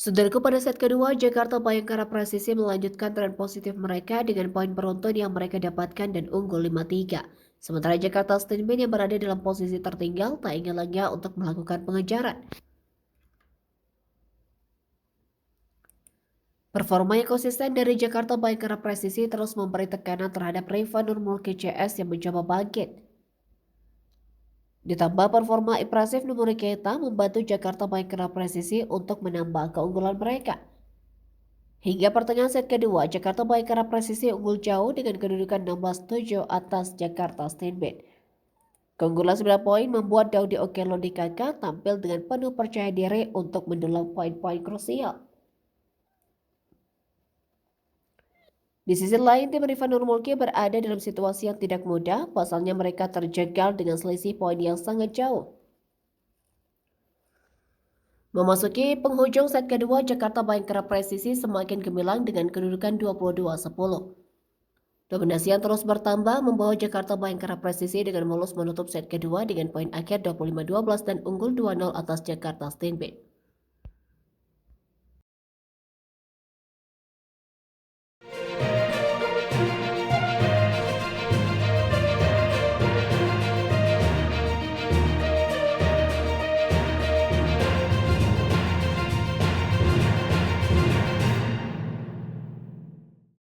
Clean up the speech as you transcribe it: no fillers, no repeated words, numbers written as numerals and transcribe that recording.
Saudaraku, pada set kedua, Jakarta Bayangkara Presisi melanjutkan tren positif mereka dengan poin beruntun yang mereka dapatkan dan unggul 5-3. Sementara Jakarta Stainmen yang berada dalam posisi tertinggal tak ingin lengah untuk melakukan pengejaran. Performa yang konsisten dari Jakarta Bayangkara Presisi terus memberi tekanan terhadap Reva Nurmulki CS yang mencoba bangkit. Ditambah performa impresif Numuri Keita membantu Jakarta Bayangkara Presisi untuk menambah keunggulan mereka. Hingga pertengahan set kedua, Jakarta Bayangkara Presisi unggul jauh dengan kedudukan 16-7 atas Jakarta Stainmen. Keunggulan 9 poin membuat Daudi Okelo Dikaka tampil dengan penuh percaya diri untuk mendulang poin-poin krusial. Di sisi lain, tim Reva Nurmulki berada dalam situasi yang tidak mudah, pasalnya mereka terjegal dengan selisih poin yang sangat jauh. Memasuki penghujung set kedua, Jakarta Bayangkara Presisi semakin gemilang dengan kedudukan 22-10. Dominasi yang terus bertambah membawa Jakarta Bayangkara Presisi dengan mulus menutup set kedua dengan poin akhir 25-12 dan unggul 2-0 atas Jakarta Stainmen.